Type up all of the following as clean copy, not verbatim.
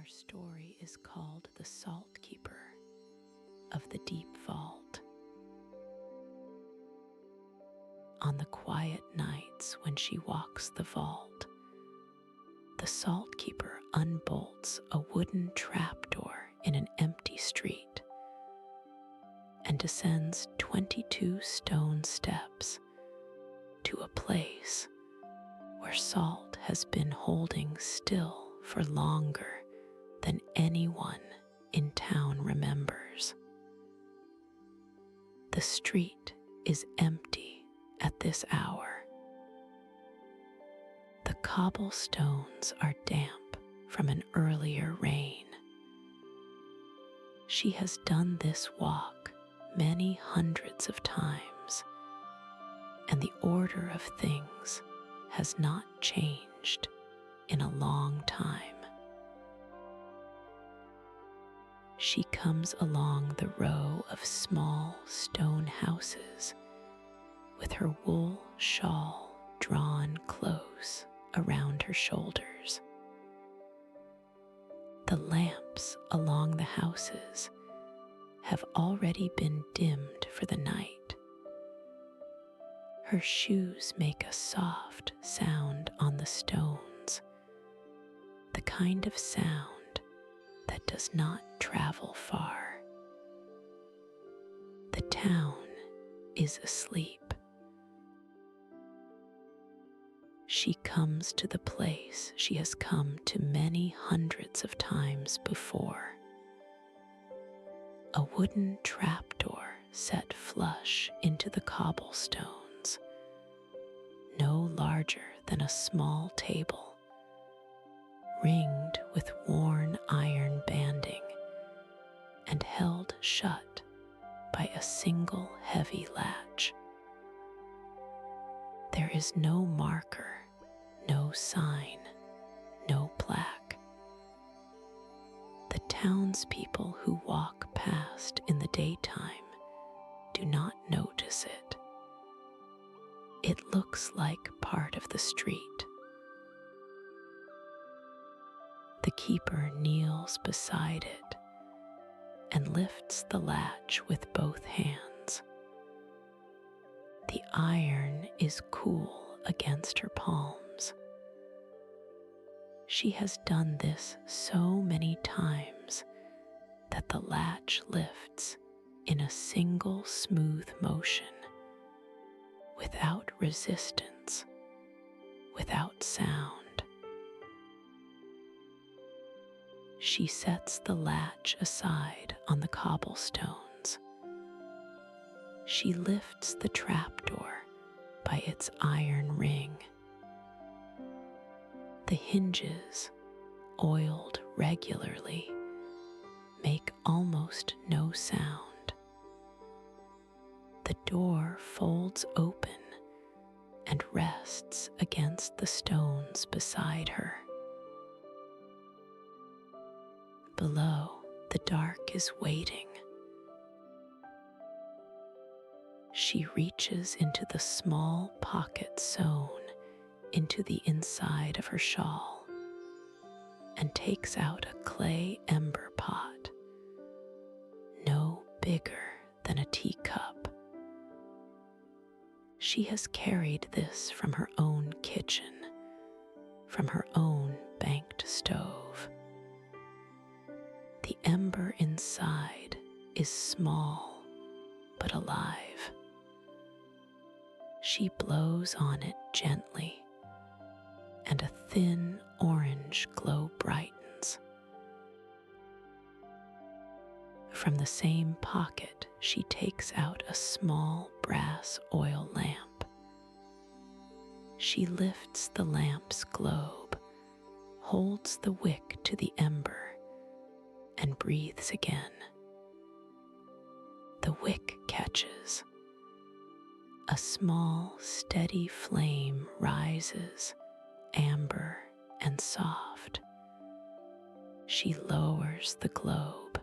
Our story is called The Saltkeeper of the Deep Vault. On the quiet nights when she walks the vault, the Saltkeeper unbolts a wooden trapdoor in an empty street and descends 22 stone steps to a place where Salt has been holding still for longer than anyone in town remembers. The street is empty at this hour. The cobblestones are damp from an earlier rain. She has done this walk many hundreds of times, and the order of things has not changed in a long time. She comes along the row of small stone houses with her wool shawl drawn close around her shoulders. The lamps along the houses have already been dimmed for the night. Her shoes make a soft sound on the stones, the kind of sound that does not travel far. The town is asleep. She comes to the place she has come to many hundreds of times before. A wooden trapdoor set flush into the cobblestones, no larger than a small table, ringed with worn iron banding and held shut by a single heavy latch. There is no marker, no sign, no plaque. The townspeople who walk past in the daytime do not notice it. It looks like part of the street. The keeper kneels beside it and lifts the latch with both hands. The iron is cool against her palms. She has done this so many times that the latch lifts in a single smooth motion, without resistance, without sound. She sets the latch aside on the cobblestones. She lifts the trapdoor by its iron ring. The hinges, oiled regularly, make almost no sound. The door folds open and rests against the stones beside her. Below, the dark is waiting. She reaches into the small pocket sewn into the inside of her shawl and takes out a clay ember pot, no bigger than a teacup. She has carried this from her own kitchen, from her own banked stove. The ember inside is small but alive. She blows on it gently, and a thin orange glow brightens. From the same pocket, she takes out a small brass oil lamp. She lifts the lamp's globe, holds the wick to the ember, and breathes again. The wick catches. A small, steady flame rises, amber and soft. She lowers the globe.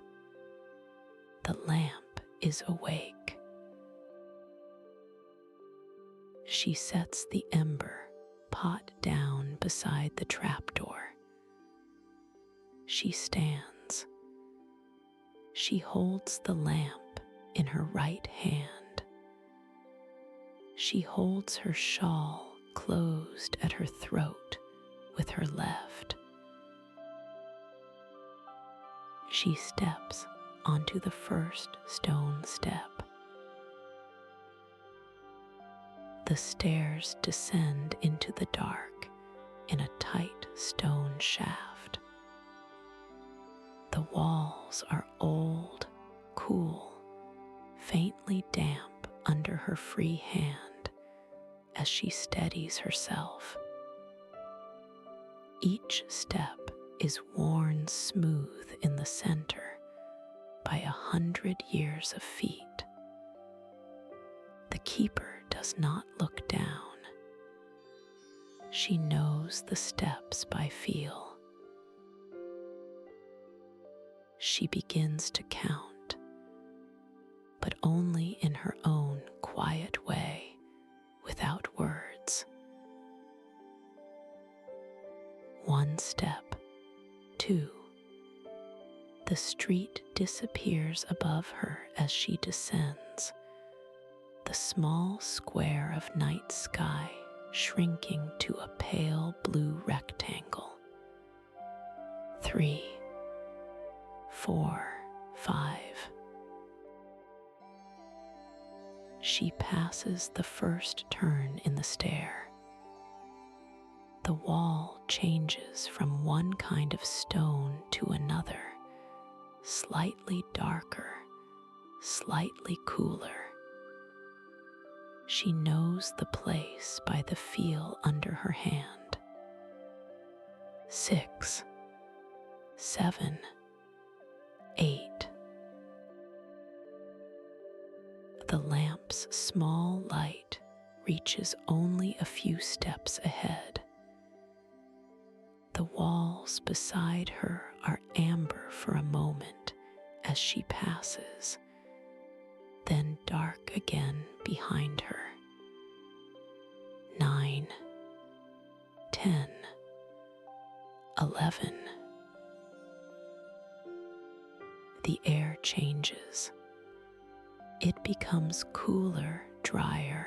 The lamp is awake. She sets the ember pot down beside the trapdoor. she stands. She holds the lamp in her right hand. She holds her shawl closed at her throat with her left. She steps onto the first stone step. The stairs descend into the dark in a tight stone shaft. The walls are old, cool, faintly damp under her free hand as she steadies herself. Each step is worn smooth in the center by 100 years of feet. The keeper does not look down. She knows the steps by feel. She begins to count, but only in her own quiet way, without words. 1 step, 2. The street disappears above her as she descends, the small square of night sky shrinking to a pale blue rectangle. 3, 4, 5. She passes the first turn in the stair. The wall changes from one kind of stone to another, slightly darker, slightly cooler. She knows the place by the feel under her hand. 6, 7, 8. The lamp's small light reaches only a few steps ahead. The walls beside her are amber for a moment as she passes, then dark again behind her. 9, 10, 11. The air changes. It becomes cooler, drier,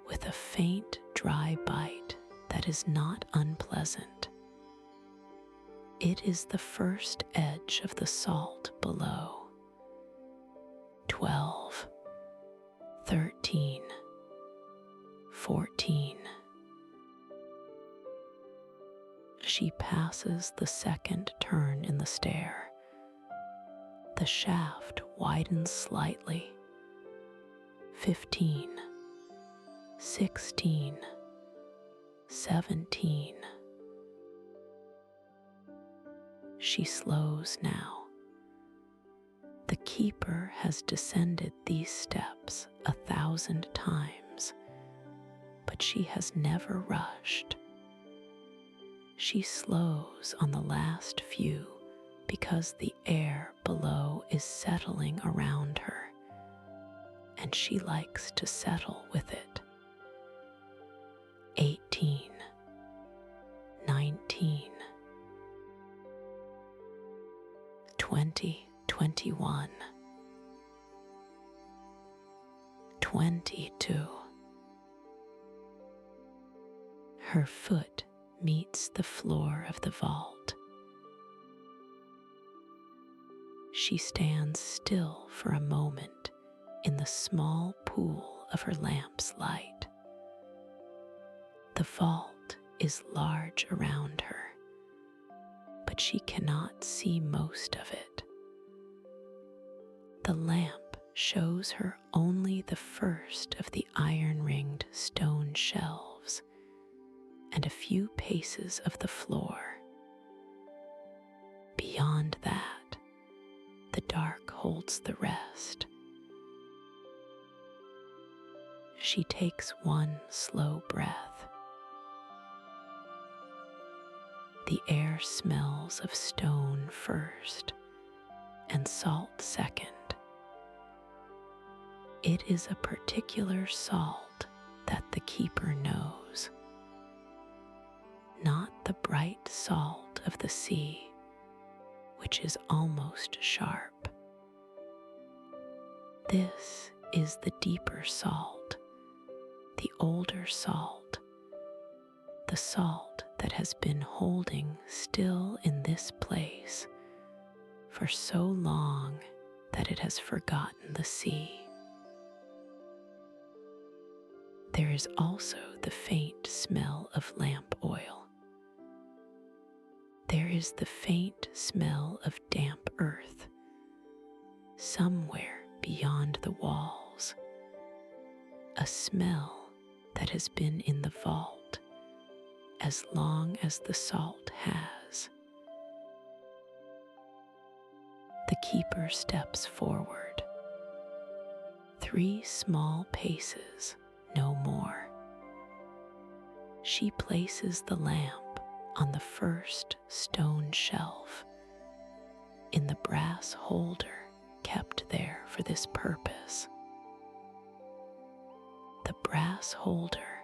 with a faint, dry bite that is not unpleasant. It is the first edge of the salt below. 12, 13, 14. She passes the second turn in the stair. The shaft widens slightly. 15, 16, 17. She slows now. The keeper has descended these steps 1,000 times, but she has never rushed. She slows on the last few because the air below is settling around her, and she likes to settle with it. 18, 19, 20, 21, 22. Her foot meets the floor of the vault. She stands still for a moment in the small pool of her lamp's light. The vault is large around her, but she cannot see most of it. The lamp shows her only the first of the iron-ringed stone shelves and a few paces of the floor. Beyond that, the dark holds the rest. She takes one slow breath. The air smells of stone first and salt second. It is a particular salt that the keeper knows. Not the bright salt of the sea, which is almost sharp. This is the deeper salt, the older salt, the salt that has been holding still in this place for so long that it has forgotten the sea. There is also the faint smell of lamp oil. There is the faint smell of damp earth somewhere beyond the walls, a smell that has been in the vault as long as the salt has. The keeper steps forward, 3 small paces, no more. She places the lamp on the first stone shelf in the brass holder kept there for this purpose. The brass holder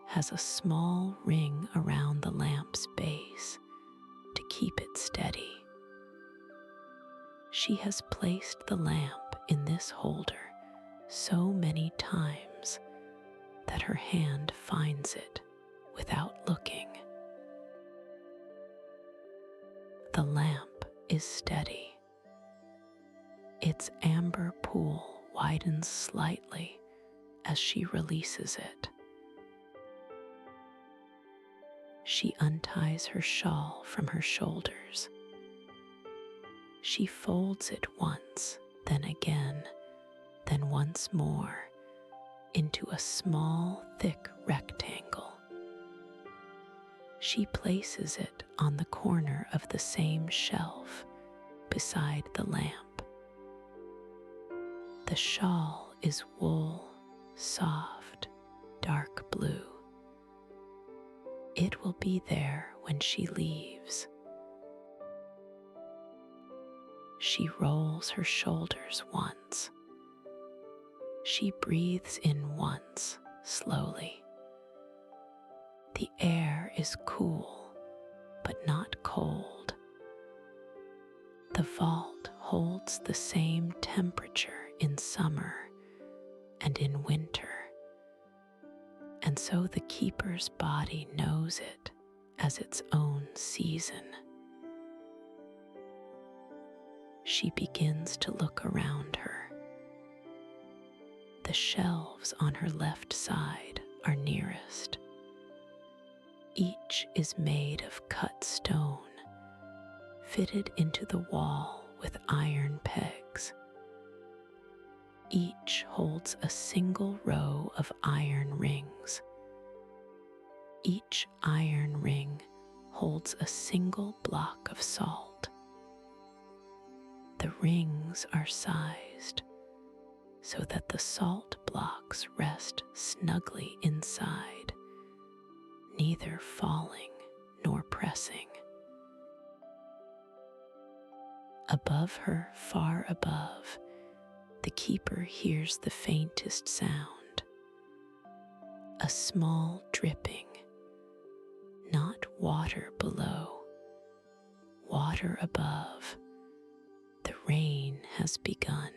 has a small ring around the lamp's base to keep it steady. She has placed the lamp in this holder so many times that her hand finds it without looking. The lamp is steady. Its amber pool widens slightly as she releases it. She unties her shawl from her shoulders. She folds it once, then again, then once more into a small, thick rectangle. She places it on the corner of the same shelf beside the lamp. The shawl is wool, soft, dark blue. It will be there when she leaves. She rolls her shoulders once. She breathes in once, slowly. The air is cool, but not cold. The vault holds the same temperature in summer and in winter, and so the keeper's body knows it as its own season. She begins to look around her. The shelves on her left side are nearest. Each is made of cut stone, fitted into the wall with iron pegs. Each holds a single row of iron rings. Each iron ring holds a single block of salt. The rings are sized so that the salt blocks rest snugly inside, neither falling nor pressing. Above her, far above, the keeper hears the faintest sound, a small dripping, not water below, water above. The rain has begun.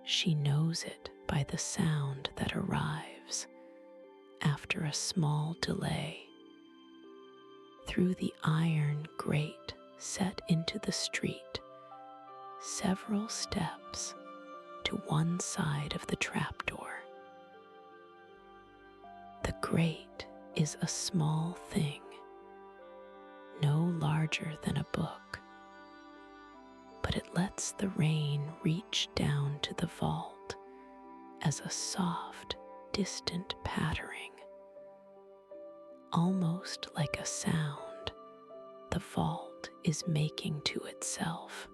She knows it by the sound that arrives after a small delay. Through the iron grate set into the street, several steps to one side of the trapdoor. The grate is a small thing, no larger than a book, but it lets the rain reach down to the vault as a soft, distant pattering. Almost like a sound, the vault is making to itself.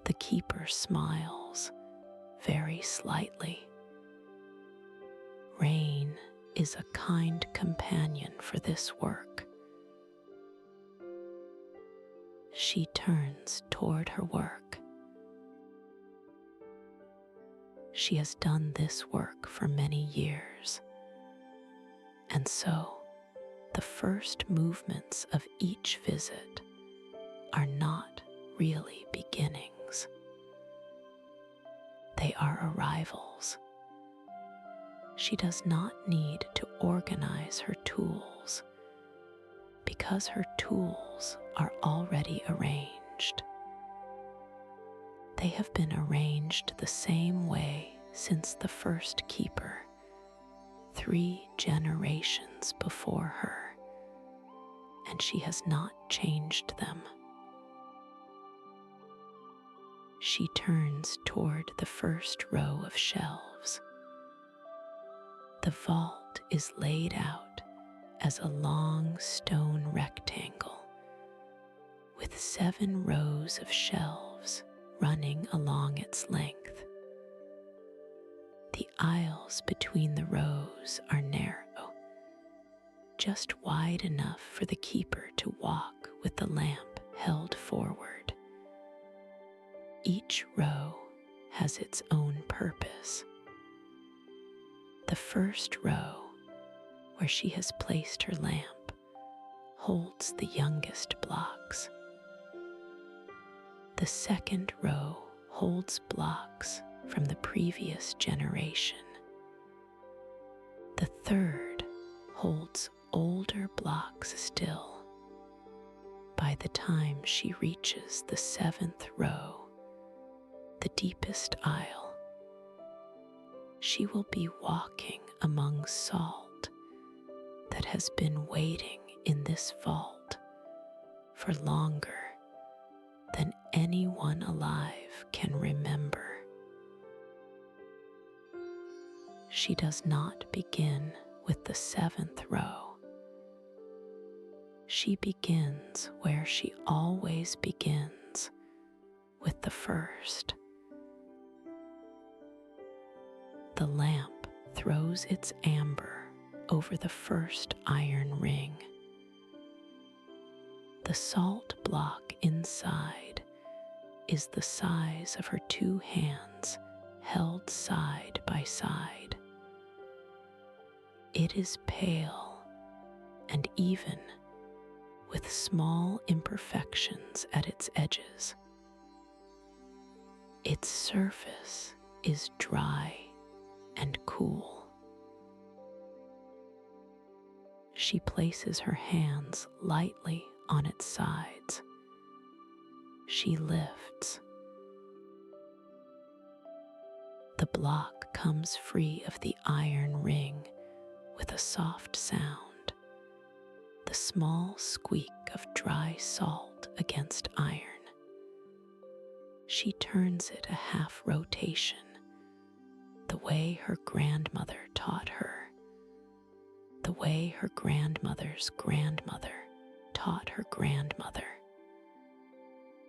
The keeper smiles, very slightly. Rain is a kind companion for this work. She turns toward her work. She has done this work for many years, and so the first movements of each visit are not really beginnings. They are arrivals. She does not need to organize her tools because her tools are already arranged. They have been arranged the same way since the first keeper, 3 generations before her, and she has not changed them. She turns toward the first row of shelves. The vault is laid out as a long stone rectangle with 7 rows of shelves running along its length. The aisles between the rows are narrow, just wide enough for the keeper to walk with the lamp held forward. Each row has its own purpose. The first row, where she has placed her lamp, holds the youngest blocks. The second row holds blocks from the previous generation. The third holds older blocks still. By the time she reaches the 7th row, the deepest aisle, she will be walking among salt that has been waiting in this vault for longer than anyone alive can remember. She does not begin with the 7th row. She begins where she always begins, with the first. The lamp throws its amber over the first iron ring. The salt block inside is the size of her 2 hands held side by side. It is pale and even, with small imperfections at its edges. Its surface is dry and cool. She places her hands lightly on its sides. She lifts. The block comes free of the iron ring with a soft sound, the small squeak of dry salt against iron. She turns it a half rotation, the way her grandmother taught her, the way her grandmother's grandmother taught her grandmother.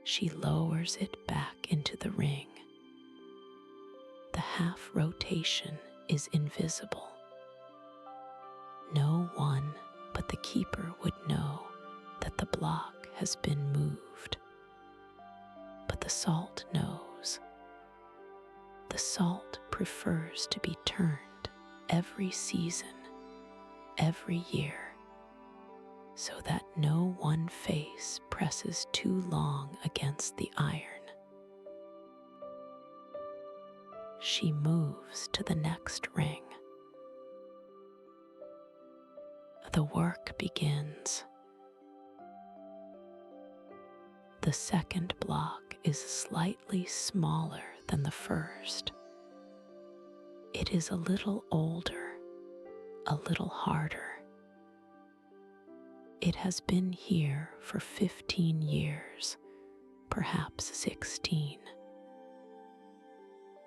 She lowers it back into the ring. The half rotation is invisible. No one but the keeper would know that the block has been moved. But the salt knows. The salt prefers to be turned every season, every year, so that no one face presses too long against the iron. She moves to the next ring. The work begins. The second block is slightly smaller than the first. It is a little older, a little harder. It has been here for 15 years, perhaps 16.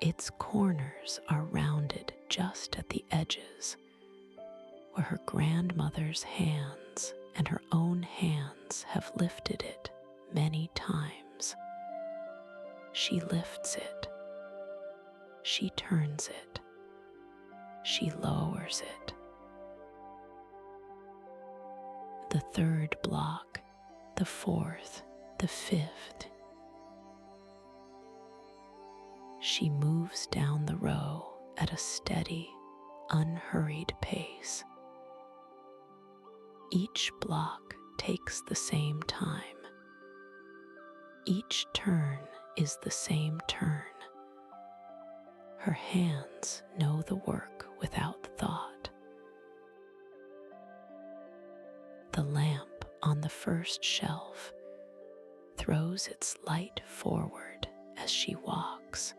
Its corners are rounded just at the edges, where her grandmother's hands and her own hands have lifted it many times. She lifts it. She turns it. She lowers it. The third block, the fourth, the fifth. She moves down the row at a steady, unhurried pace. Each block takes the same time. Each turn is the same turn. Her hands know the work without thought. The lamp on the first shelf throws its light forward as she walks,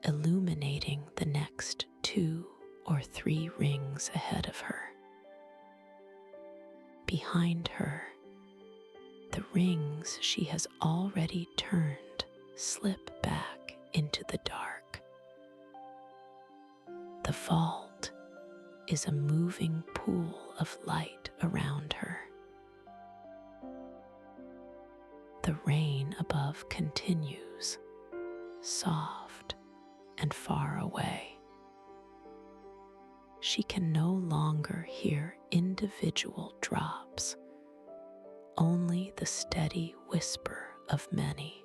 illuminating the next 2 or 3 rings ahead of her. Behind her, the rings she has already turned slip back into the dark. The vault is a moving pool of light around her. The rain above continues, soft and far away. She can no longer hear individual drops, only the steady whisper of many.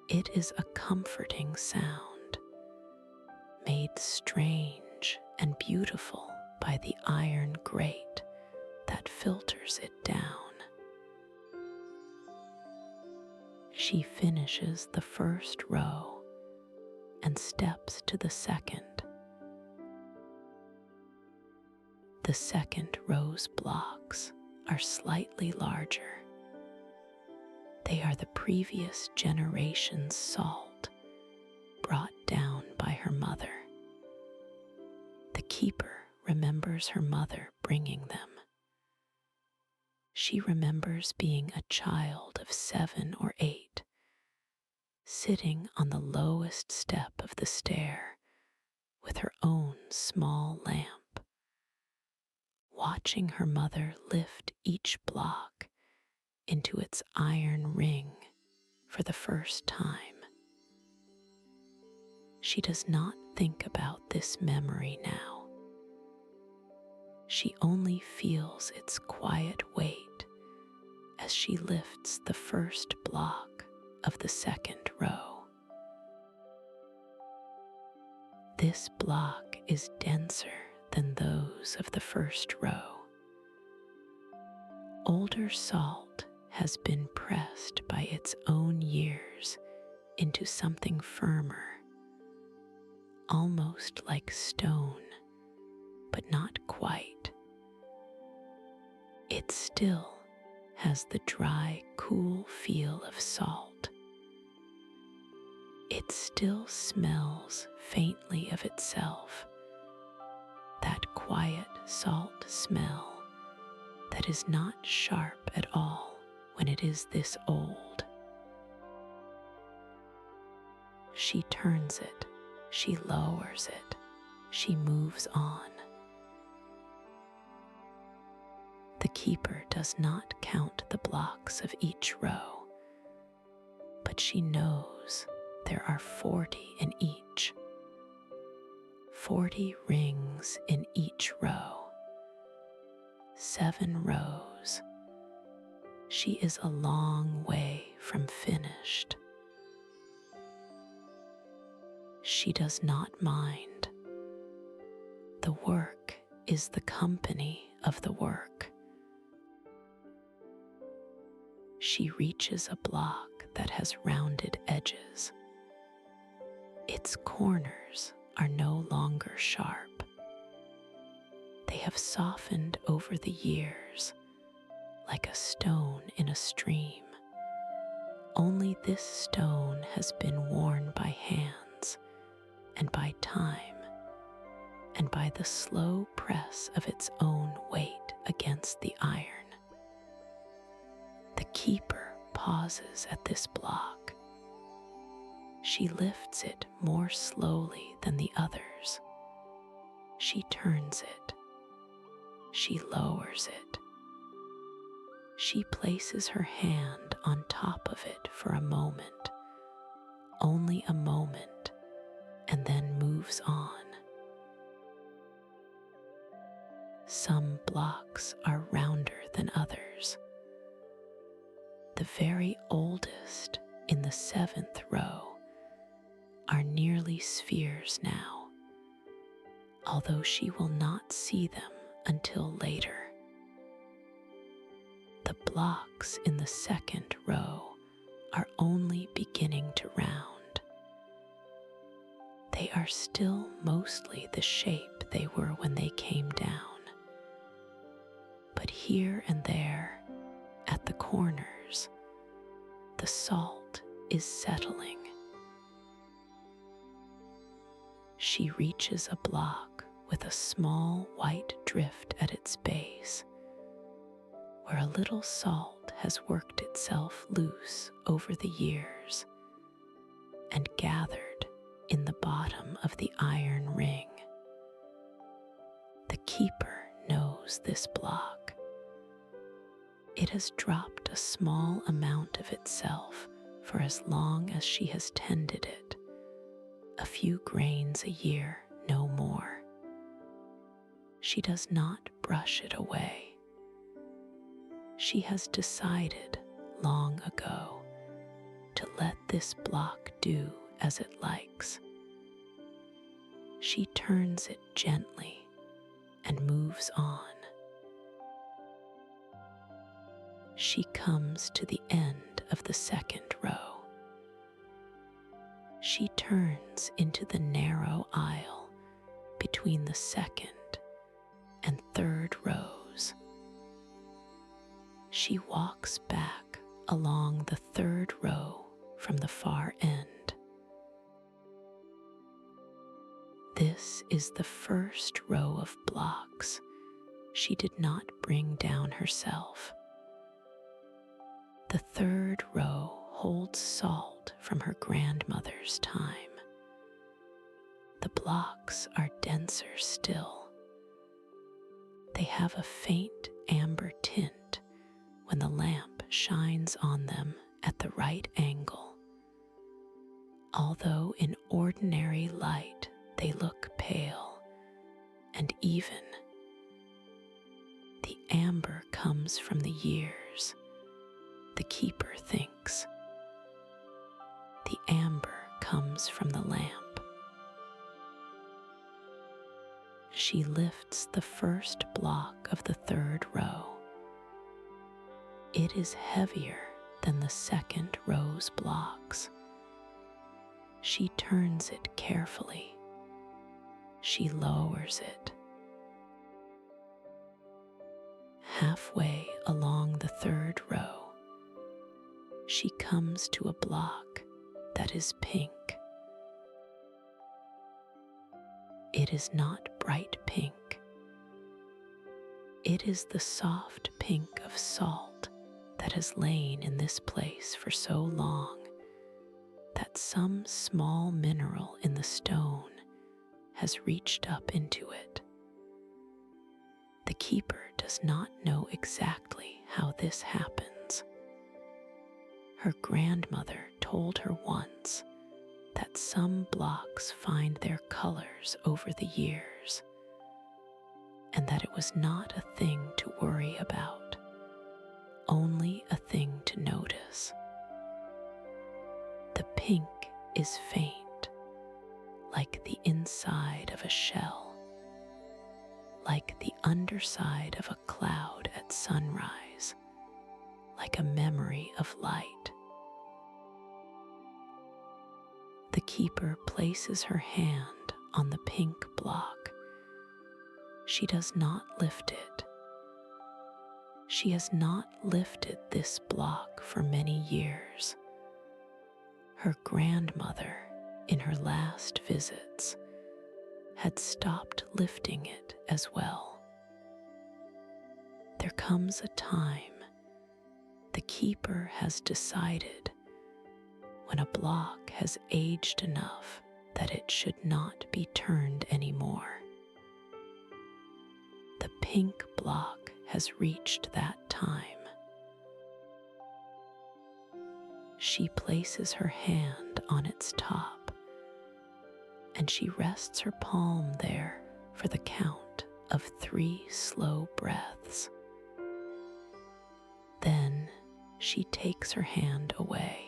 It is a comforting sound, made strange and beautiful by the iron grate that filters it down. She finishes the first row and steps to the second. The second row's blocks are slightly larger. They are the previous generation's salt brought down by her mother. The keeper remembers her mother bringing them. She remembers being a child of 7 or 8, sitting on the lowest step of the stair with her own small lamp, watching her mother lift each block into its iron ring for the first time. She does not think about this memory now. She only feels its quiet weight as she lifts the first block of the second row. This block is denser than those of the first row. Older salt has been pressed by its own years into something firmer, almost like stone, but not quite. It still has the dry, cool feel of salt. It still smells faintly of itself, that quiet salt smell that is not sharp at all when it is this old. She turns it, she lowers it, she moves on. The keeper does not count the blocks of each row, but she knows there are 40 in each. 40 rings in each row. 7 rows. She is a long way from finished. She does not mind. The work is the company of the work. She reaches a block that has rounded edges. Its corners are no longer sharp. They have softened over the years, like a stone in a stream. Only this stone has been worn by hands and by time and by the slow press of its own weight against the iron. The keeper pauses at this block. She lifts it more slowly than the others. She turns it. She lowers it. She places her hand on top of it for a moment, only a moment, and then moves on. Some blocks are rounder than others. The very oldest in the 7th row are nearly spheres now, although she will not see them until later. The blocks in the second row are only beginning to round. They are still mostly the shape they were when they came down, but here and there, at the corners, the salt is settling. She reaches a block with a small white drift at its base, where a little salt has worked itself loose over the years and gathered in the bottom of the iron ring. The keeper knows this block. It has dropped a small amount of itself for as long as she has tended it, a few grains a year, no more. She does not brush it away. She has decided long ago to let this block do as it likes. She turns it gently and moves on. She comes to the end of the second row. She turns into the narrow aisle between the second and third rows. She walks back along the third row from the far end. This is the first row of blocks she did not bring down herself. The third row holds salt from her grandmother's time. The blocks are denser still. They have a faint amber tint when the lamp shines on them at the right angle. Although in ordinary light they look pale and even, the amber comes from the years, the keeper thinks. The amber comes from the lamp. She lifts the first block of the third row. It is heavier than the second row's blocks. She turns it carefully. She lowers it. Halfway along the third row, she comes to a block that is pink. It is not bright pink. It is the soft pink of salt that has lain in this place for so long that some small mineral in the stone has reached up into it. The keeper does not know exactly how this happens. Her grandmother told her once that some blocks find their colors over the years, and that it was not a thing to worry about, only a thing to notice. The pink is faint, like the inside of a shell, like the underside of a cloud at sunrise, like a memory of light. The keeper places her hand on the pink block. She does not lift it. She has not lifted this block for many years. Her grandmother, in her last visits, had stopped lifting it as well. There comes a time the keeper has decided when a block has aged enough that it should not be turned anymore. The pink block has reached that time. She places her hand on its top, and she rests her palm there for the count of 3 slow breaths. Then she takes her hand away.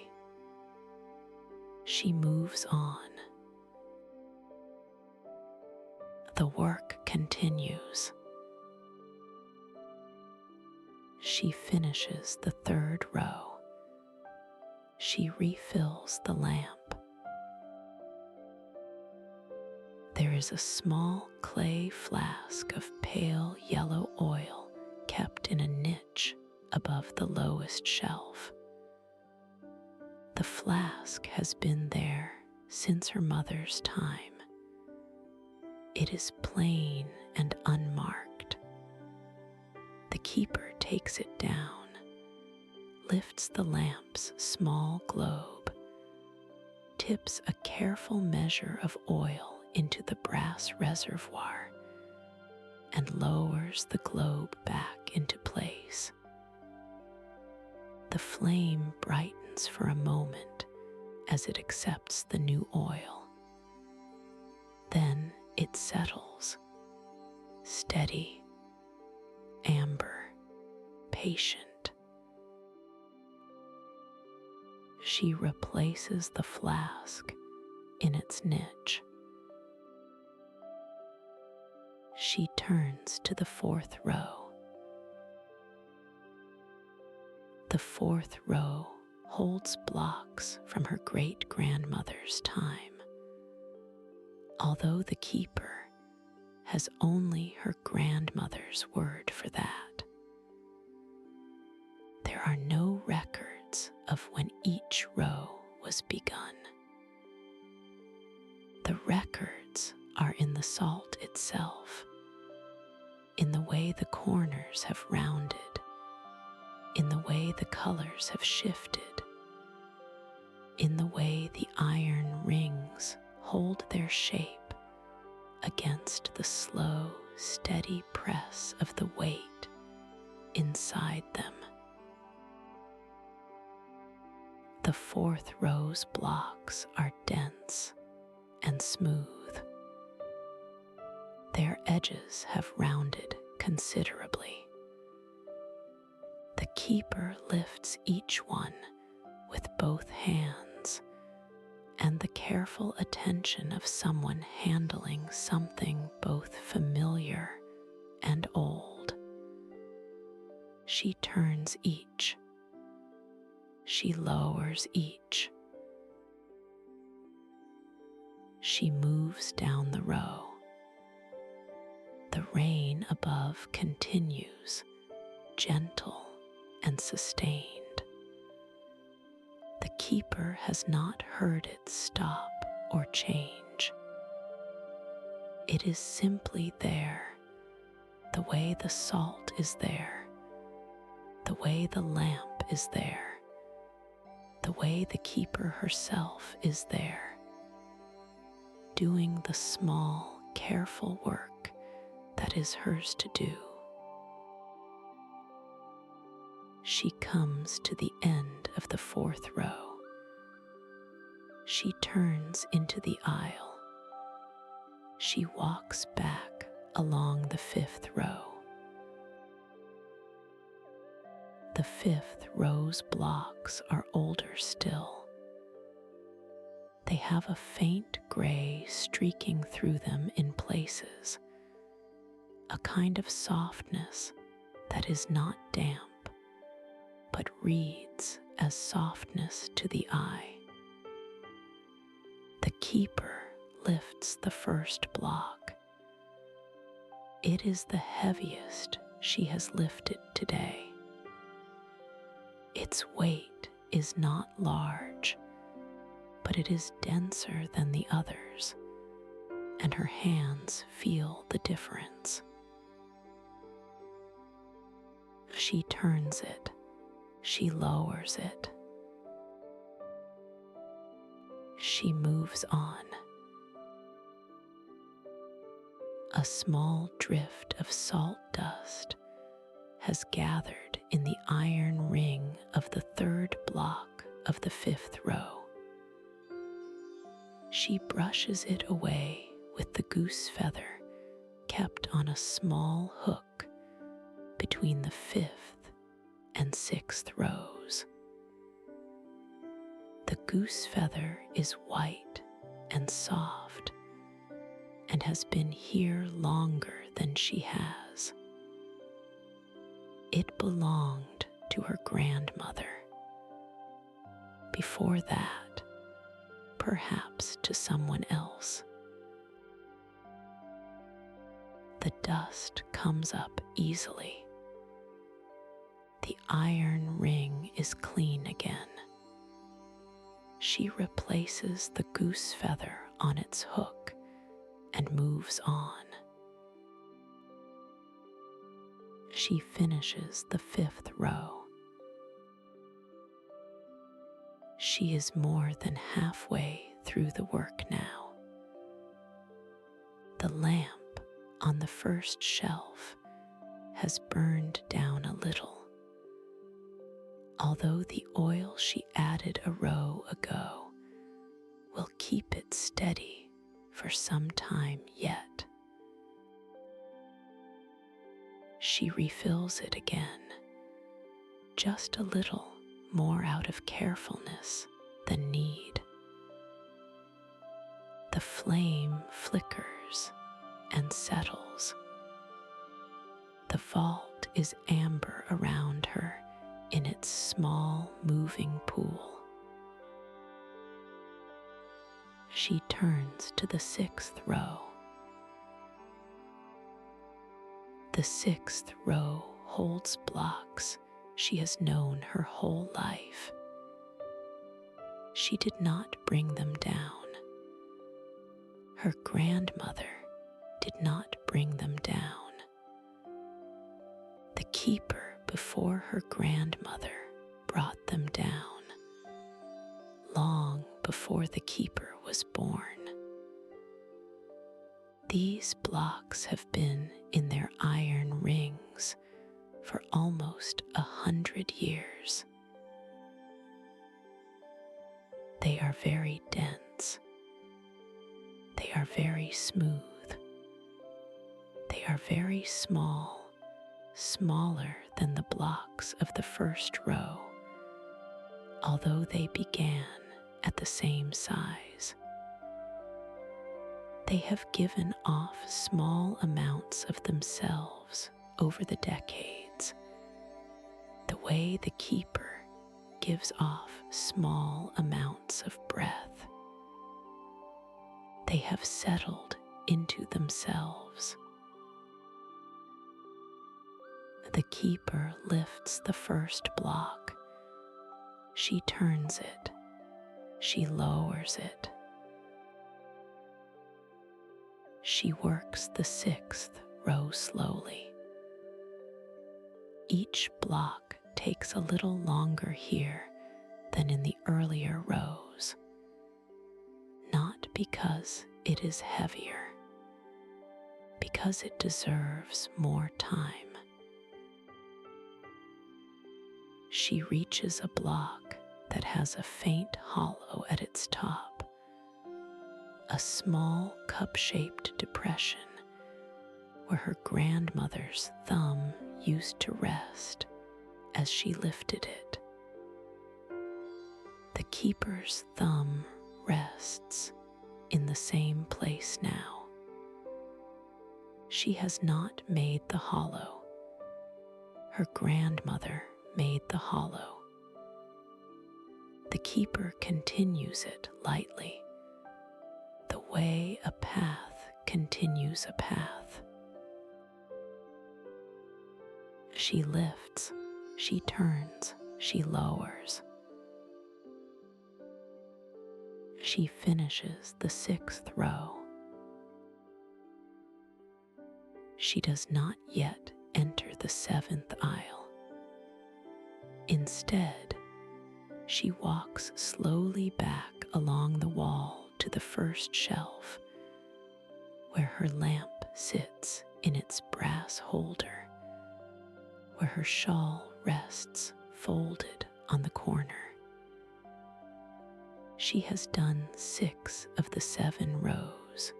She moves on. The work continues. She finishes the third row. She refills the lamp. There is a small clay flask of pale yellow oil kept in a niche above the lowest shelf. The flask has been there since her mother's time. It is plain and unmarked. The keeper takes it down, lifts the lamp's small globe, tips a careful measure of oil into the brass reservoir, and lowers the globe back into place. The flame brightens for a moment as it accepts the new oil. Then it settles, steady, amber, patient. She replaces the flask in its niche. She turns to the fourth row. The fourth row holds blocks from her great-grandmother's time. Although the keeper has only her grandmother's word for that. There are no records of when each row was begun. The records are in the salt itself, in the way the corners have rounded, in the way the colors have shifted, in the way the iron rings hold their shape against the slow, steady press of the weight inside them. The fourth row's blocks are dense and smooth. Their edges have rounded considerably. The keeper lifts each one with both hands and the careful attention of someone handling something both familiar and old. She turns each. She lowers each. She moves down the row. The rain above continues, gentle and sustained. The keeper has not heard it stop or change. It is simply there, the way the salt is there, the way the lamp is there, the way the keeper herself is there, doing the small, careful work that is hers to do. She comes to the end of the fourth row. She turns into the aisle. She walks back along the fifth row. The fifth row's blocks are older still. They have a faint gray streaking through them in places, a kind of softness that is not damp, but reads as softness to the eye. The keeper lifts the first block. It is the heaviest she has lifted today. Its weight is not large, but it is denser than the others, and her hands feel the difference. She turns it. She lowers it. She moves on. A small drift of salt dust has gathered in the iron ring of the third block of the fifth row. She brushes it away with the goose feather kept on a small hook between the fifth and sixth rows. The goose feather is white and soft and has been here longer than she has. It belonged to her grandmother. Before that, perhaps to someone else. The dust comes up easily. The iron ring is clean again. She replaces the goose feather on its hook and moves on. She finishes the 5th row. She is more than halfway through the work now. The lamp on the first shelf has burned down a little, although the oil she added a row ago will keep it steady for some time yet. She refills it again, just a little more out of carefulness than need. The flame flickers and settles. The vault is amber around her in its small moving pool. She turns to the 6th row. The 6th row holds blocks she has known her whole life. She did not bring them down. Her grandmother did not bring them down. The keeper before her grandmother brought them down, long before the keeper was born. These blocks have been in their iron rings for almost 100 years. They are very dense. They are very smooth. They are very small, smaller than the blocks of the first row, although they began at the same size. They have given off small amounts of themselves over the decades, the way the keeper gives off small amounts of breath. They have settled into themselves. The keeper lifts the first block. She turns it. She lowers it. She works the 6th row slowly. Each block takes a little longer here than in the earlier rows, not because it is heavier, because it deserves more time. She reaches a block that has a faint hollow at its top, a small cup-shaped depression where her grandmother's thumb used to rest as she lifted it. The keeper's thumb rests in the same place now. She has not made the hollow. Her grandmother made the hollow. The keeper continues it lightly, the way a path continues a path. She lifts, she turns, she lowers. She finishes the 6th row. She does not yet enter the 7th aisle. Instead, she walks slowly back along the wall to the first shelf, where her lamp sits in its brass holder, where her shawl rests folded on the corner. She has done 6 of the 7 rows.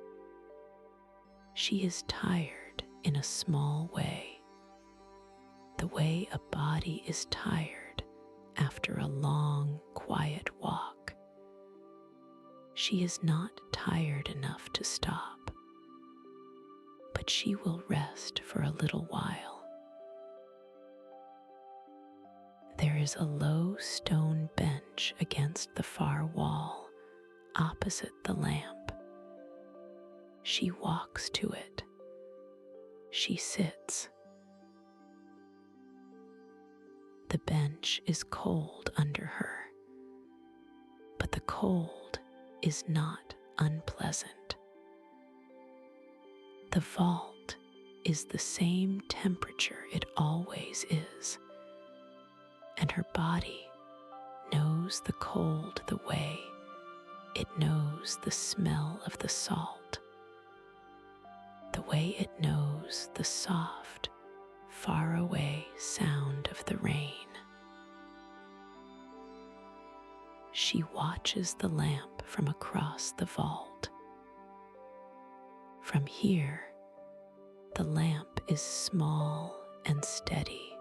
She is tired in a small way, the way a body is tired after a long, quiet walk. She is not tired enough to stop, but she will rest for a little while. is a low stone bench against the far wall, opposite the lamp. She walks to it. She sits. The bench is cold under her, but the cold is not unpleasant. The vault is the same temperature it always is, and her body knows the cold the way it knows the smell of the salt, the way it knows the soft, faraway sound of the rain. She watches the lamp from across the vault. From here, the lamp is small and steady,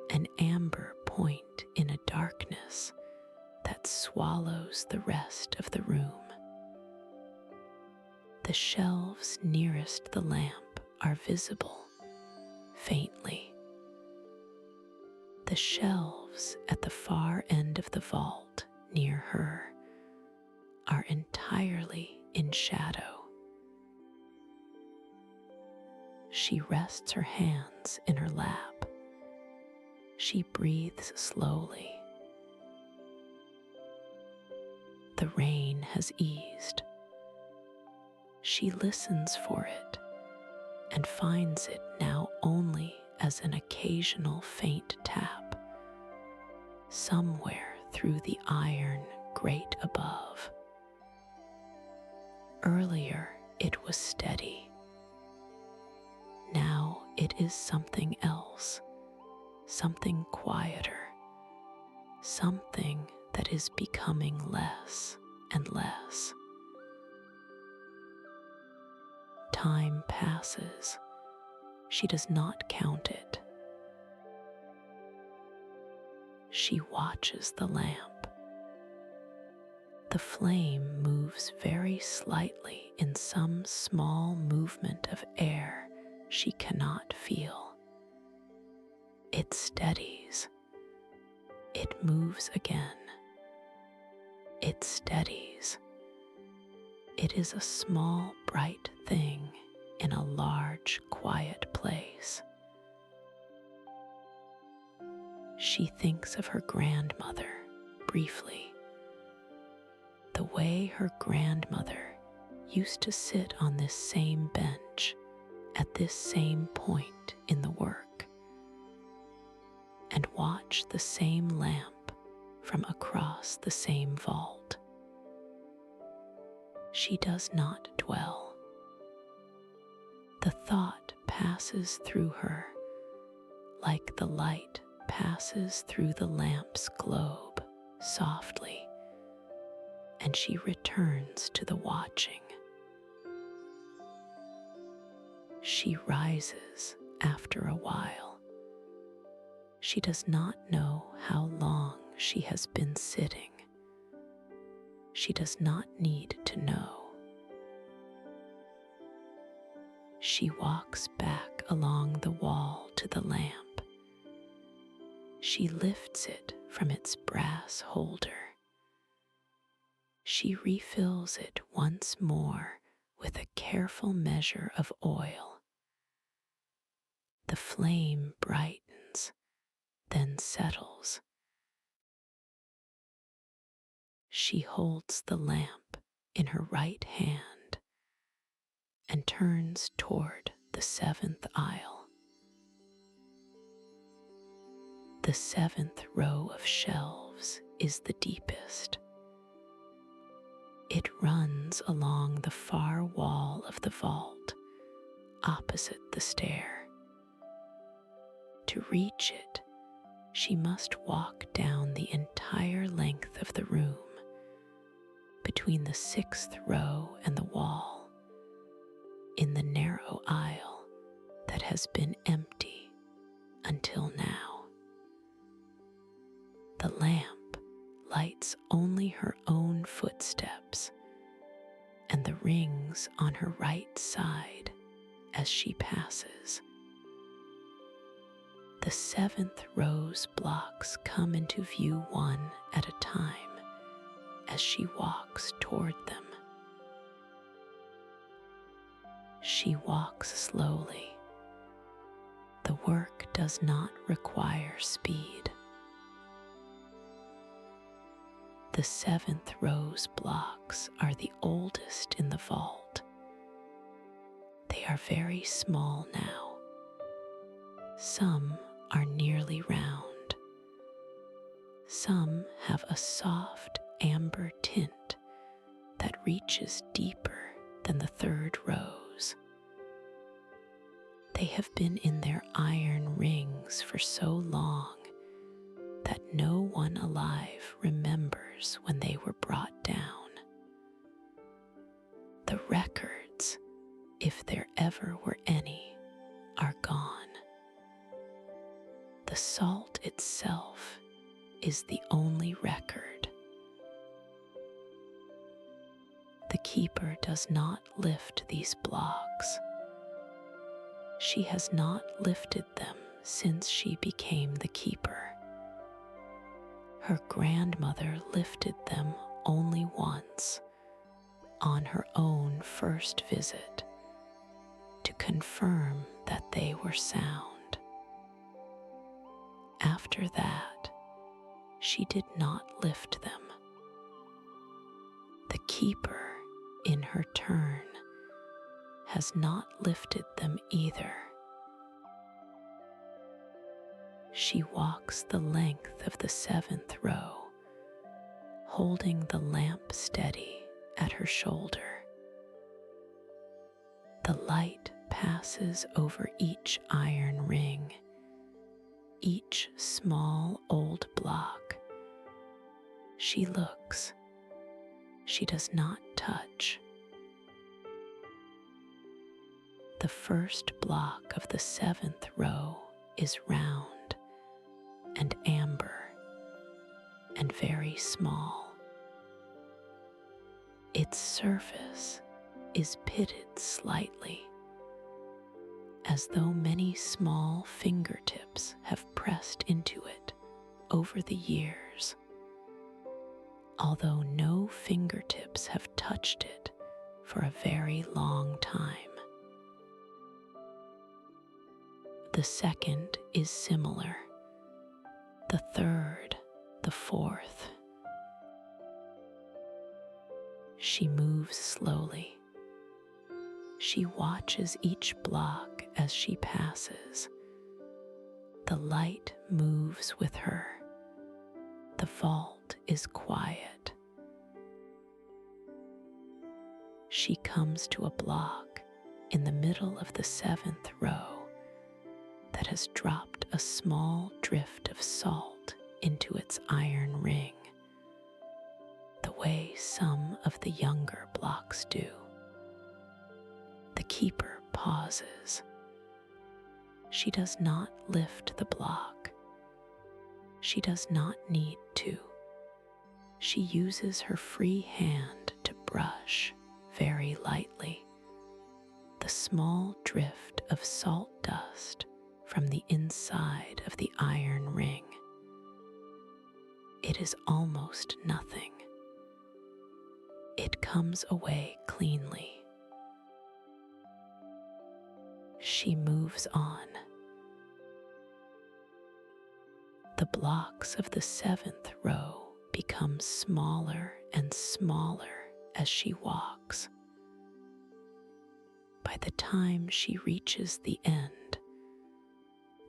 an amber point in a darkness that swallows the rest of the room. The shelves nearest the lamp are visible, faintly. The shelves at the far end of the vault near her are entirely in shadow. She rests her hands in her lap. She breathes slowly. The rain has eased. She listens for it and finds it now only as an occasional faint tap, somewhere through the iron grate above. Earlier it was steady. Now it is something else, something quieter, something that is becoming less and less. Time passes. She does not count it. She watches the lamp. The flame moves very slightly in some small movement of air she cannot feel. It steadies. It moves again. It steadies. It is a small, bright thing in a large, quiet place. She thinks of her grandmother briefly. The way her grandmother used to sit on this same bench at this same point in the work and watch the same lamp from across the same vault. She does not dwell. The thought passes through her like the light passes through the lamp's globe softly, and she returns to the watching. She rises after a while. She does not know how long she has been sitting. She does not need to know. She walks back along the wall to the lamp. She lifts it from its brass holder. She refills it once more with a careful measure of oil. The flame brightens, then settles. She holds the lamp in her right hand and turns toward the seventh aisle. The seventh row of shelves is the deepest. It runs along the far wall of the vault, opposite the stair. To reach it, she must walk down the entire length of the room, between the sixth row and the wall, in the narrow aisle that has been empty until now. The lamp lights only her own footsteps and the rings on her right side as she passes. The seventh row's blocks come into view one at a time as she walks toward them. She walks slowly. The work does not require speed. The seventh row's blocks are the oldest in the vault. They are very small now. Some are nearly round. Some have a soft amber tint that reaches deeper than the third row's. They have been in their iron rings for so long that no one alive remembers when they were brought down. The records, if there ever were any, are gone. The salt itself is the only record. The keeper does not lift these blocks. She has not lifted them since she became the keeper. Her grandmother lifted them only once, on her own first visit, to confirm that they were sound. After that, she did not lift them. The keeper, in her turn, has not lifted them either. She walks the length of the seventh row, holding the lamp steady at her shoulder. The light passes over each iron ring, each small old block. She looks. She does not touch. The first block of the seventh row is round and amber and very small. Its surface is pitted slightly, as though many small fingertips have pressed into it over the years, although no fingertips have touched it for a very long time. The second is similar, the third, the fourth. She moves slowly. She watches each block as she passes. The light moves with her. The vault is quiet. She comes to a block in the middle of the seventh row that has dropped a small drift of salt into its iron ring, the way some of the younger blocks do. The keeper pauses. She does not lift the block. She does not need to. She uses her free hand to brush very lightly the small drift of salt dust from the inside of the iron ring. It is almost nothing. It comes away cleanly. She moves on. The blocks of the seventh row become smaller and smaller as she walks. By the time she reaches the end,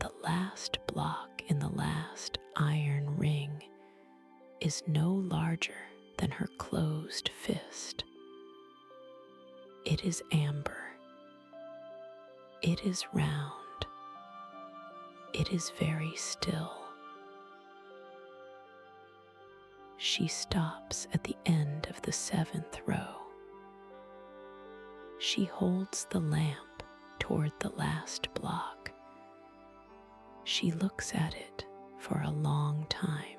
the last block in the last iron ring is no larger than her closed fist. It is amber. It is round. It is very still. She stops at the end of the seventh row. She holds the lamp toward the last block. She looks at it for a long time.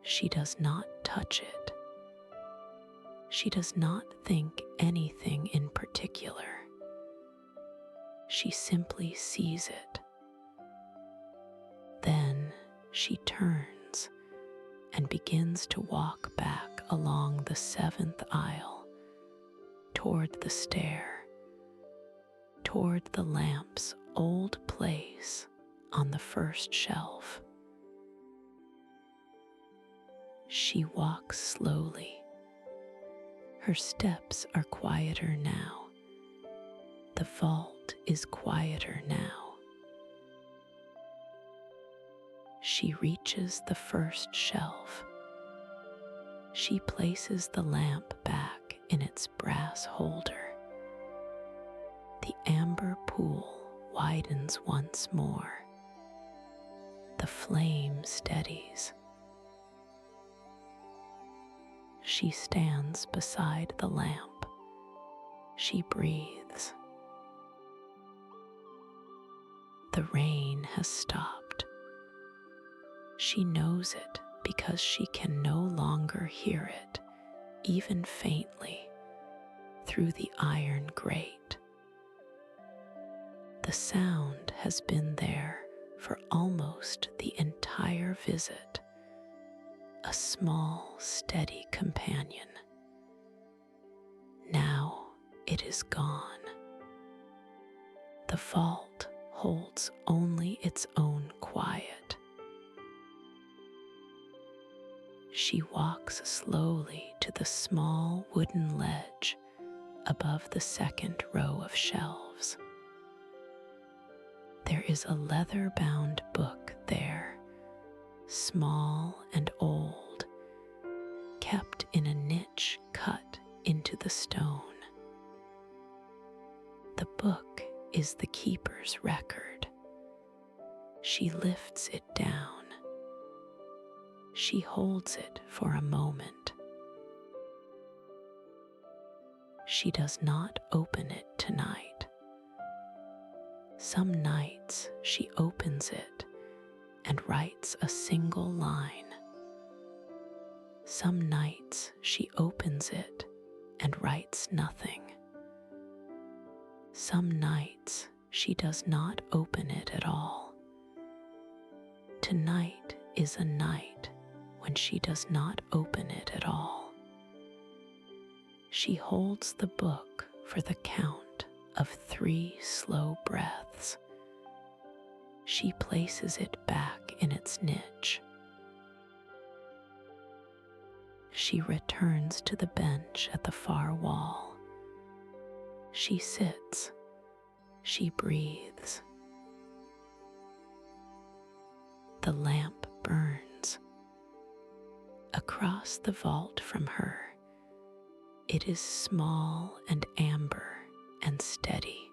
She does not touch it. She does not think anything in particular. She simply sees it. Then she turns and begins to walk back along the seventh aisle toward the stair, toward the lamp's old place on the first shelf. She walks slowly. Her steps are quieter now. The vault is quieter now. She reaches the first shelf. She places the lamp back in its brass holder. The amber pool widens once more. The flame steadies. She stands beside the lamp. She breathes. The rain has stopped. She knows it because she can no longer hear it, even faintly, through the iron grate. The sound has been there for almost the entire visit, a small, steady companion. Now it is gone. The vault holds only its own quiet. She walks slowly to the small wooden ledge above the second row of shelves. There is a leather-bound book there, small and old, kept in a niche cut into the stone. The book is the keeper's record. She lifts it down. She holds it for a moment. She does not open it tonight. Some nights she opens it and writes a single line. Some nights she opens it and writes nothing. Some nights she does not open it at all. Tonight is a night when she does not open it at all. She holds the book for the count of 3 slow breaths. She places it back in its niche. She returns to the bench at the far wall. She sits. She breathes. The lamp burns. Across the vault from her, it is small and amber and steady.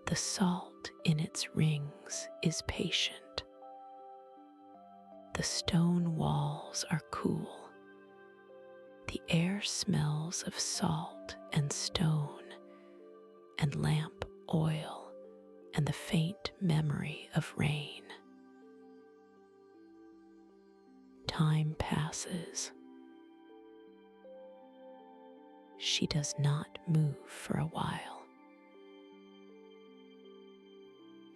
The salt in its rings is patient. The stone walls are cool. The air smells of salt and stone and lamp oil and the faint memory of rain. Time passes. She does not move for a while.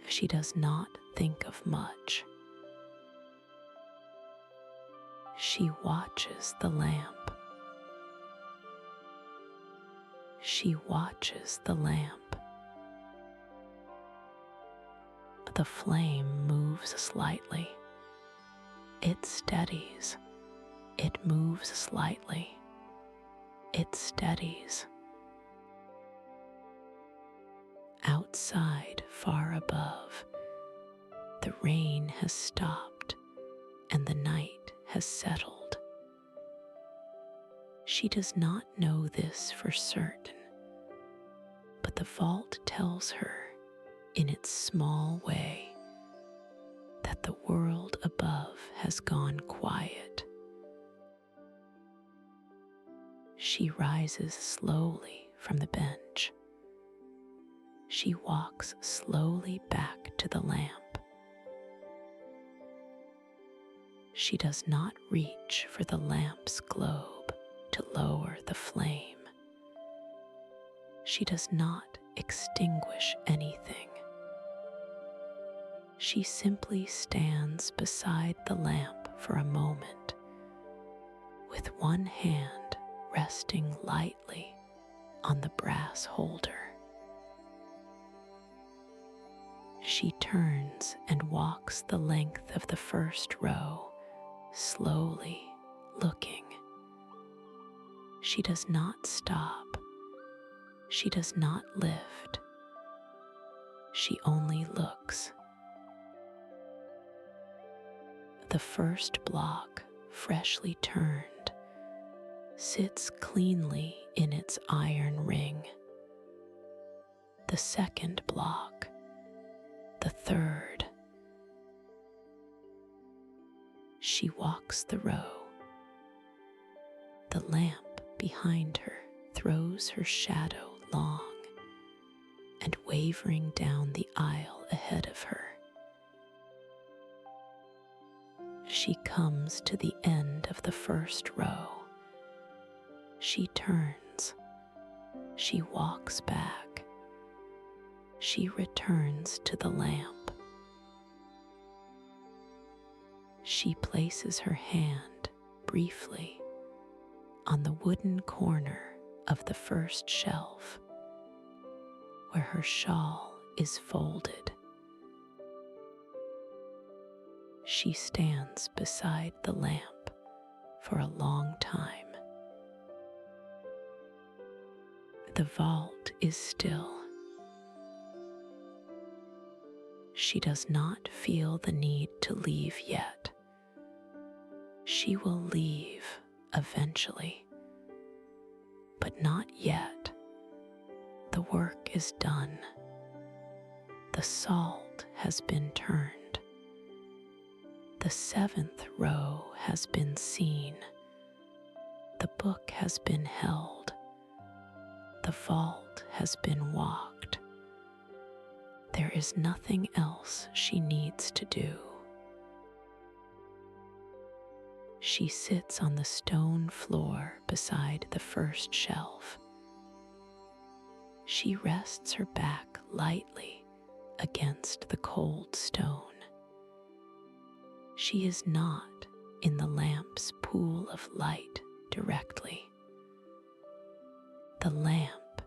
She does not think of much. She watches the lamp. She watches the lamp. The flame moves slightly. It steadies. It moves slightly. It steadies. Outside, far above, the rain has stopped and the night has settled. She does not know this for certain, but the vault tells her, in its small way, that the world above has gone quiet. She rises slowly from the bench. She walks slowly back to the lamp. She does not reach for the lamp's globe to lower the flame. She does not extinguish anything. She simply stands beside the lamp for a moment, with one hand resting lightly on the brass holder. She turns and walks the length of the first row, slowly looking. She does not stop. She does not lift. She only looks. The first block, freshly turned, sits cleanly in its iron ring. The second block, the third. She walks the row. The lamp behind her throws her shadow long and wavering down the aisle ahead of her. She comes to the end of the first row. She turns. She walks back. She returns to the lamp. She places her hand briefly on the wooden corner of the first shelf where her shawl is folded. She stands beside the lamp for a long time. The vault is still. She does not feel the need to leave yet. She will leave eventually, but not yet. The work is done. The salt has been turned. The seventh row has been seen. The book has been held. The vault has been walked. There is nothing else she needs to do. She sits on the stone floor beside the first shelf. She rests her back lightly against the cold stone. She is not in the lamp's pool of light directly. The lamp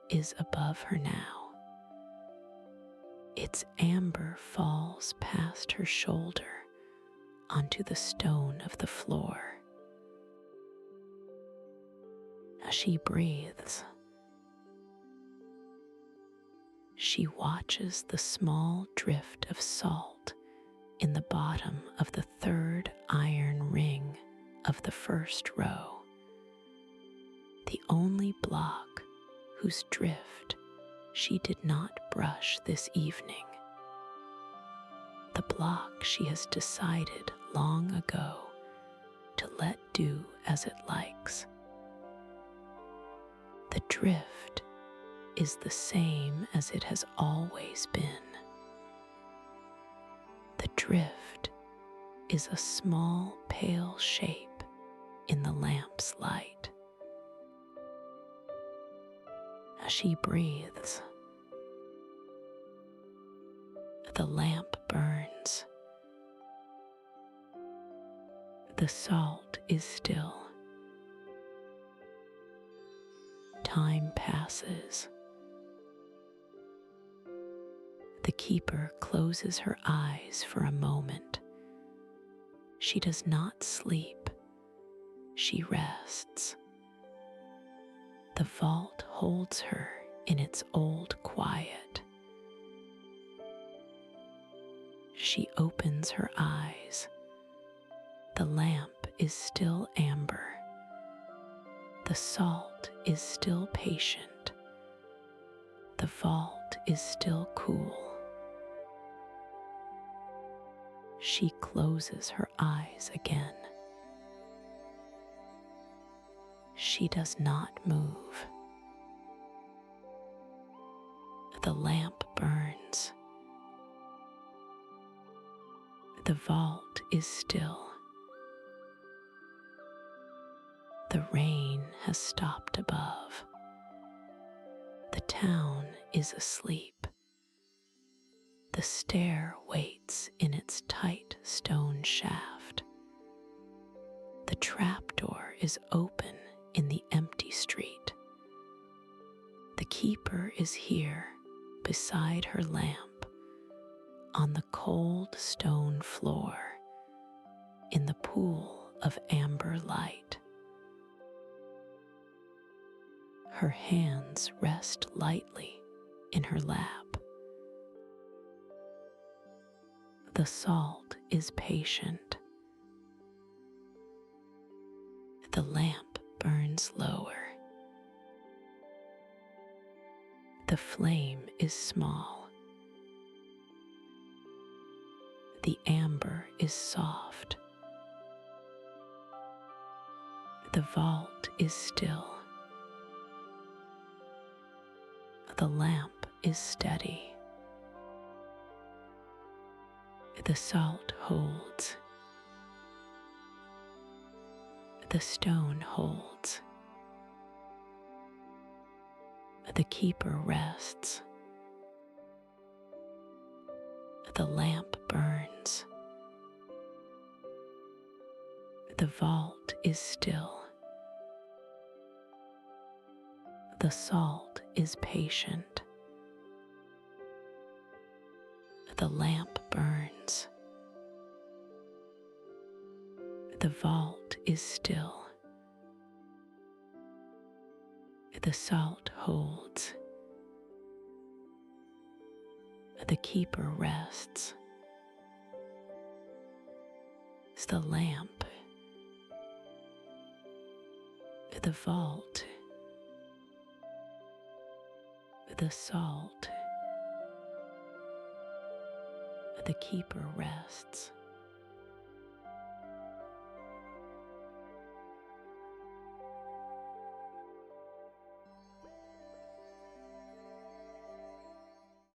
is above her now. Its amber falls past her shoulder onto the stone of the floor. As she breathes, she watches the small drift of salt in the bottom of the third iron ring of the first row, the only block whose drift she did not brush this evening, the block she has decided long ago to let do as it likes. The drift is the same as it has always been. The drift is a small pale shape in the lamp's light. As she breathes, the lamp burns. The salt is still. Time passes. The keeper closes her eyes for a moment. She does not sleep. She rests. The vault holds her in its old quiet. She opens her eyes. The lamp is still amber. The salt is still patient. The vault is still cool. She closes her eyes again. She does not move. The lamp burns. The vault is still. The rain has stopped above. The town is asleep. The stair waits in its tight stone shaft. The trapdoor is open in the empty street. The keeper is here beside her lamp on the cold stone floor in the pool of amber light. Her hands rest lightly in her lap. The salt is patient. The lamp burns lower. The flame is small. The amber is soft. The vault is still. The lamp is steady. The salt holds. The stone holds. The keeper rests. The lamp burns. The vault is still. The salt is patient. The lamp burns. The vault is still. The salt holds. The keeper rests. The lamp. The vault. The salt. The keeper rests.